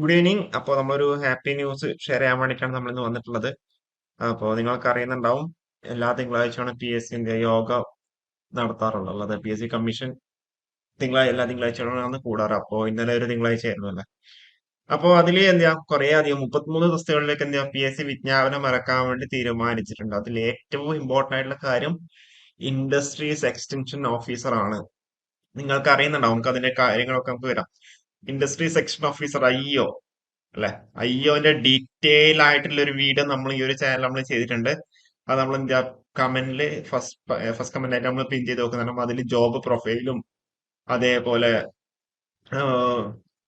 Good evening. അപ്പോൾ നമ്മളൊരു happy news share ചെയ്യാൻ വേണ്ടിയിട്ടാണ് നമ്മൾ ഇന്ന് വന്നിട്ടുള്ളത്. അപ്പോൾ നിങ്ങൾക്ക് അറിയുന്നുണ്ടാവും, എല്ലാ തിങ്കളാഴ്ചയാണ് PSCന്റെ യോഗ നടത്താറുള്ളത്. അല്ലാതെ PSC കമ്മീഷൻ എല്ലാ തിങ്കളാഴ്ചകളാണ് കൂടാറ്. അപ്പോൾ ഇന്നലെ ഒരു തിങ്കളാഴ്ച ആയിരുന്നു അല്ലേ. അപ്പോൾ അതിൽ എന്താ കുറേ അധികം 33 തസ്തികകളിലേക്ക് എന്താ PSC വിജ്ഞാപനം ഇറക്കാൻ വേണ്ടി തീരുമാനിച്ചിട്ടുണ്ട്. അതിൽ ഏറ്റവും ഇമ്പോർട്ടന്റ് ആയിട്ടുള്ള കാര്യം ഇൻഡസ്ട്രീസ് എക്സ്റ്റൻഷൻ ഓഫീസർ ആണ്. നിങ്ങൾക്ക് അറിയുന്നുണ്ടാവും, നമുക്ക് അതിന്റെ കാര്യങ്ങളൊക്കെ നമുക്ക് വരാം. ഇൻഡസ്ട്രി സെക്ഷൻ ഓഫീസർ IO അല്ലെ. IOന്റെ ഡീറ്റെയിൽ ആയിട്ടുള്ള ഒരു വീഡിയോ നമ്മൾ ഈ ഒരു ചാനൽ നമ്മൾ ചെയ്തിട്ടുണ്ട്. അത് നമ്മൾ എന്താ കമന്റില് ഫസ്റ്റ് കമന്റ് ആയിട്ട് നമ്മൾ പിൻ ചെയ്ത് നോക്കുന്നുണ്ട്. അതിൽ ജോബ് പ്രൊഫൈലും അതേപോലെ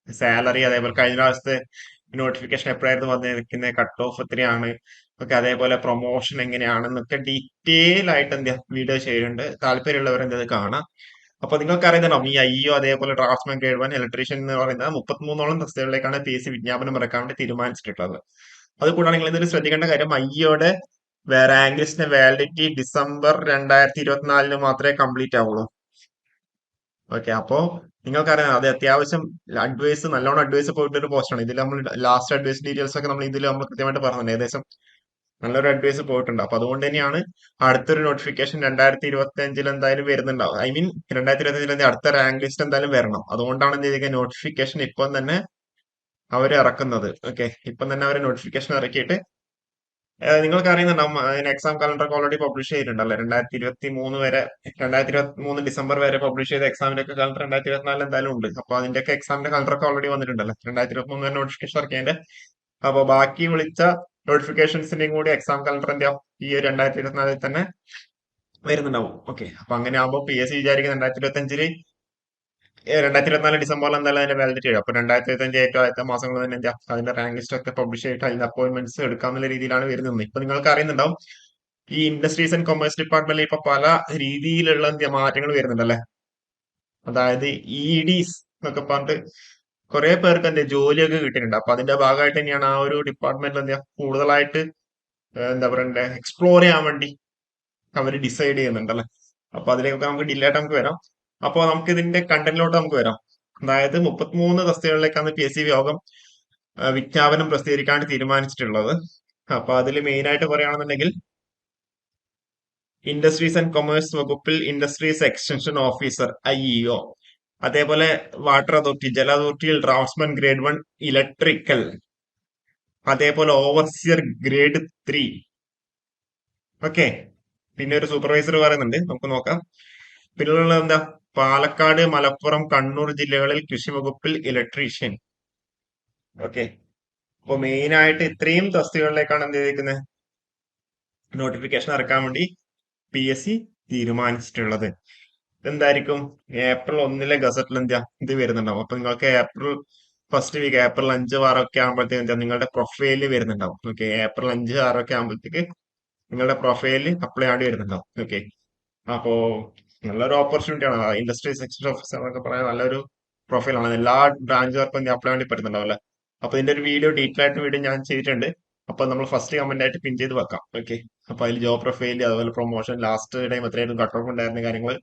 സാലറി, അതേപോലെ കഴിഞ്ഞ പ്രാവശ്യത്തെ നോട്ടിഫിക്കേഷൻ എപ്പോഴായിരുന്നു വന്നിരിക്കുന്നത്, കട്ട് ഓഫ് എത്രയാണ് ഒക്കെ, അതേപോലെ പ്രൊമോഷൻ എങ്ങനെയാണെന്നൊക്കെ ഡീറ്റെയിൽ ആയിട്ട് എന്താ വീഡിയോ ചെയ്യുന്നുണ്ട്. താല്പര്യമുള്ളവർ എന്താ കാണാം. അപ്പൊ നിങ്ങൾക്ക് അറിയുന്നുണ്ടാവും, ഈ IO അതേപോലെ ഡ്രാഫ്റ്റ്സ്മാൻ ഗ്രേഡ് 1 ഇലക്ട്രീഷ്യൻ എന്ന് പറയുന്ന 33ഓളം തസ്തികകളിലേക്കാണ് PSC വിജ്ഞാപനം ഇറക്കാൻ വേണ്ടി തീരുമാനിച്ചിട്ടുള്ളത്. അതുകൂടാതെ നിങ്ങൾ ഇതിൽ ശ്രദ്ധിക്കേണ്ട കാര്യം, IOയുടെ റാങ്ക് ലിസ്റ്റിന്റെ വാലിഡിറ്റി ഡിസംബർ 2024 മാത്രമേ കംപ്ലീറ്റ് ആവുള്ളൂ. ഓക്കെ. അപ്പോ നിങ്ങൾക്കറിയാം, അത് അത്യാവശ്യം അഡ്വൈസ്, നല്ലോണം അഡ്വൈസ് പോയിട്ട് ഒരു പോസ്റ്റാണ്. ഇതിൽ നമ്മൾ ലാസ്റ്റ് അഡ്വൈസ് ഡീറ്റെയിൽസ് ഒക്കെ നമ്മൾ കൃത്യമായിട്ട് പറഞ്ഞിട്ടുണ്ട്. ഏകദേശം നല്ലൊരു അഡ്വൈസ് പോയിട്ടുണ്ട്. അപ്പൊ അതുകൊണ്ട് തന്നെയാണ് അടുത്തൊരു നോട്ടിഫിക്കേഷൻ 2025 എന്തായാലും വരുന്നുണ്ടാവും. ഐ മീൻ 2025 അടുത്ത റാങ്ക് ലിസ്റ്റ് എന്തായാലും വരണം. അതുകൊണ്ടാണ് എന്ത് ചെയ്തിരിക്കുക, നോട്ടിഫിക്കേഷൻ ഇപ്പം തന്നെ അവർ ഇറക്കുന്നത്. ഓക്കെ, ഇപ്പം തന്നെ അവർ നോട്ടിഫിക്കേഷൻ ഇറക്കിയിട്ട് നിങ്ങൾക്ക് അറിയുന്നുണ്ടാവും, അതിന് എക്സാം കലണ്ടർ ഒക്കെ ഓൾറെഡി പബ്ലിഷ് ചെയ്തിട്ടുണ്ടല്ലേ. 2023 ഡിസംബർ വരെ പബ്ലിഷ് ചെയ്ത എക്സാമിന്റെ ഒക്കെ കലണ്ടർ 2024 എന്തായാലും ഉണ്ട്. അപ്പൊ അതിന്റെ ഒക്കെ എക്സാമിന്റെ കലണ്ടർ ഒക്കെ ഓൾറെഡി വന്നിട്ടുണ്ടല്ലേ. 2023 വരെ നോട്ടിഫിക്കേഷൻ ഇറക്കിയതിന്റെ. അപ്പൊ ബാക്കി വിളിച്ച നോട്ടിഫിക്കേഷൻസിന്റെയും കൂടി എക്സാം കലണ്ടർ എന്താ ഈ 2024 തന്നെ വരുന്നുണ്ടാവും. ഓക്കെ. അപ്പൊ അങ്ങനെ ആകുമ്പോൾ PSC വിചാരിക്കുന്ന 2024 ഡിസംബറിൽ എന്തായാലും അതിന്റെ വാലിഡിറ്റി വരും. അപ്പൊ 2025 ഏറ്റവും ആദ്യത്തെ മാസങ്ങളിൽ തന്നെ എന്താ അതിന്റെ റാങ്ക് ലിസ്റ്റ് ഒക്കെ പബ്ലിഷ് ചെയ്തിട്ട് അതിന്റെ അപ്പോയിന്റ്മെന്റ്സ് എടുക്കാന്നുള്ള രീതിയിലാണ് വരുന്നത്. ഇപ്പൊ നിങ്ങൾക്ക് അറിയുന്നുണ്ടാവും, ഈ ഇൻഡസ്ട്രീസ് ആൻഡ് കൊമേഴ്സ് ഡിപ്പാർട്ട്മെന്റിൽ ഇപ്പൊ പല രീതിയിലുള്ള മാറ്റങ്ങൾ വരുന്നുണ്ടല്ലേ. അതായത് EDs എന്നൊക്കെ പറഞ്ഞിട്ട് കുറെ പേർക്ക് എന്താ ജോലിയൊക്കെ കിട്ടിയിട്ടുണ്ട്. അപ്പൊ അതിന്റെ ഭാഗമായിട്ട് തന്നെയാണ് ആ ഒരു ഡിപ്പാർട്ട്മെന്റിൽ എന്താ കൂടുതലായിട്ട് എന്താ പറയണ്ടേ, എക്സ്പ്ലോർ ചെയ്യാൻ വേണ്ടി അവർ ഡിസൈഡ് ചെയ്യുന്നുണ്ടല്ലേ. അപ്പൊ അതിലേക്കൊക്കെ നമുക്ക് ഡിലേ ആയിട്ട് നമുക്ക് വരാം. അപ്പൊ നമുക്ക് ഇതിന്റെ കണ്ടന്റിലോട്ട് നമുക്ക് വരാം. അതായത് 33 തസ്തികകളിലേക്കാണ് PSC യോഗം വിജ്ഞാപനം പ്രസിദ്ധീകരിക്കാൻ തീരുമാനിച്ചിട്ടുള്ളത്. അപ്പൊ അതിൽ മെയിൻ ആയിട്ട് പറയുകയാണെന്നുണ്ടെങ്കിൽ, ഇൻഡസ്ട്രീസ് ആൻഡ് കൊമേഴ്സ് വകുപ്പിൽ ഇൻഡസ്ട്രീസ് എക്സ്റ്റൻഷൻ ഓഫീസർ IEO, അതേപോലെ വാട്ടർ അതോറിറ്റി, ജല അതോറിറ്റിയിൽ ഡ്രാഫ്റ്റ്സ്മാൻ ഗ്രേഡ് 1 ഇലക്ട്രിക്കൽ, അതേപോലെ ഓവർസിയർ ഗ്രേഡ് 3. ഓക്കെ. പിന്നെ ഒരു സൂപ്പർവൈസർ പറയുന്നുണ്ട്, നമുക്ക് നോക്കാം. പിന്നെയുള്ള എന്താ, പാലക്കാട്, മലപ്പുറം, കണ്ണൂർ ജില്ലകളിൽ കൃഷി വകുപ്പിൽ ഇലക്ട്രീഷ്യൻ. ഓക്കെ. അപ്പൊ മെയിൻ ആയിട്ട് ഇത്രയും തസ്തികകളിലേക്കാണ് എന്ത് ചെയ്തിരിക്കുന്നത്, നോട്ടിഫിക്കേഷൻ ഇറക്കാൻ വേണ്ടി PSC തീരുമാനിച്ചിട്ടുള്ളത്. എന്തായിരിക്കും, ഏപ്രിൽ 1 ഗസറ്റിൽ എന്താ ഇത് വരുന്നുണ്ടാവും. അപ്പൊ നിങ്ങൾക്ക് ഏപ്രിൽ ഫസ്റ്റ് വീക്ക്, ഏപ്രിൽ 5, 6 ഒക്കെ ആകുമ്പോഴത്തേക്ക് എന്താ നിങ്ങളുടെ പ്രൊഫൈലിൽ വരുന്നുണ്ടാവും. ഓക്കെ. ഏപ്രിൽ 5, 6 ഒക്കെ ആകുമ്പോഴത്തേക്ക് നിങ്ങളുടെ പ്രൊഫൈലിൽ അപ്ലൈ ആണ്ടി വരുന്നുണ്ടാവും. ഓക്കെ. അപ്പോ നല്ലൊരു ഓപ്പർച്യൂണിറ്റി ആണ്. ഇൻഡസ്ട്രി സെക്ഷൻ ഓഫീസർ എന്നൊക്കെ പറയാൻ നല്ലൊരു പ്രൊഫൈലാണ്. എല്ലാ ബ്രാഞ്ചുകാർക്കും അപ്ലൈ വേണ്ടി പറ്റുന്നുണ്ടാവും അല്ലെ. അപ്പൊ ഇതിന്റെ ഒരു ഡീറ്റെയിൽ ആയിട്ട് വീഡിയോ ഞാൻ ചെയ്തിട്ടുണ്ട്. അപ്പൊ നമ്മൾ ഫസ്റ്റ് കമന്റ് ആയിട്ട് പിൻ ചെയ്ത് വെക്കാം. ഓക്കെ. അപ്പൊ അതിൽ ജോബ് പ്രൊഫൈൽ, അതുപോലെ പ്രൊമോഷൻ, ലാസ്റ്റ് ടൈം എത്രയായിരുന്നു കട്ട് ഓഫ് ഉണ്ടായിരുന്ന കാര്യങ്ങൾ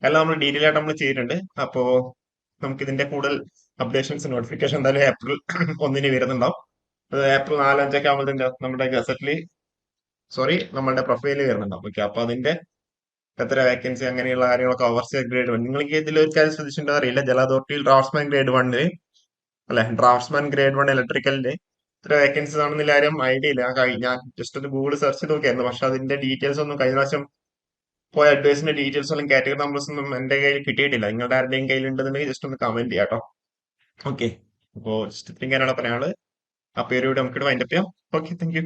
എല്ലാം നമ്മൾ ഡീറ്റെയിൽ ആയിട്ട് നമ്മൾ ചെയ്തിട്ടുണ്ട്. അപ്പോ നമുക്ക് ഇതിന്റെ കൂടുതൽ അപ്ഡേഷൻസ്, നോട്ടിഫിക്കേഷൻ എന്തായാലും ഏപ്രിൽ 1 വരുന്നുണ്ടാവും. അത് ഏപ്രിൽ 4, 5 ആകുമ്പോഴത്തേക്ക് നമ്മുടെ ഗസറ്റില്, നമ്മളുടെ പ്രൊഫൈലിൽ വരുന്നുണ്ടാവും. ഓക്കെ. അപ്പൊ അതിന്റെ എത്ര വേക്കൻസി അങ്ങനെയുള്ള കാര്യങ്ങളൊക്കെ, ഓവർസിയർ ഗ്രേഡ് 1, നിങ്ങൾക്ക് ഇതിൽ ഒരു കാര്യം ശ്രദ്ധിച്ചിട്ടുണ്ടോ അറിയില്ല, ജല അതോറിറ്റിയിൽ ഡ്രാഫ്റ്റ്സ്മാൻ ഗ്രേഡ് 1 അല്ലെ, ഡ്രാഫ്റ്റ്സ്മാൻ ഗ്രേഡ് 1 ഇലക്ട്രിക്കലിന്റെ ഇത്ര വേക്കൻസീസ് ആണെന്ന് ആരും ഐഡിയ ഇല്ല. ഞാൻ ജസ്റ്റ് ഒന്ന് ഗൂഗിൾ സെർച്ച് ചെയ്ത് നോക്കിയായിരുന്നു. പക്ഷെ അതിന്റെ ഡീറ്റെയിൽസ് ഒന്നും കഴിഞ്ഞ പ്രാവശ്യം പോയ അഡ്വൈസിന്റെ ഡീറ്റെയിൽസ് ഒന്നും, കാറ്റഗറി നമ്പേഴ്സ് ഒന്നും എന്റെ കയ്യിൽ കിട്ടിയിട്ടില്ല. നിങ്ങളുടെ ആരുടെയും കയ്യിൽ ഉണ്ടെന്നുണ്ടെങ്കിൽ ജസ്റ്റ് ഒന്ന് കമന്റ് ചെയ്യാം കേട്ടോ. ഓക്കെ. അപ്പോ ജസ്റ്റ് ഇത്രയും കാര്യമാണ് പറയാനുള്ളത്. അപ്പൊ ഈ ഒരു വീഡിയോ നമുക്ക് വൈൻഡപ്പ് ചെയ്യാം. Okay, thank you.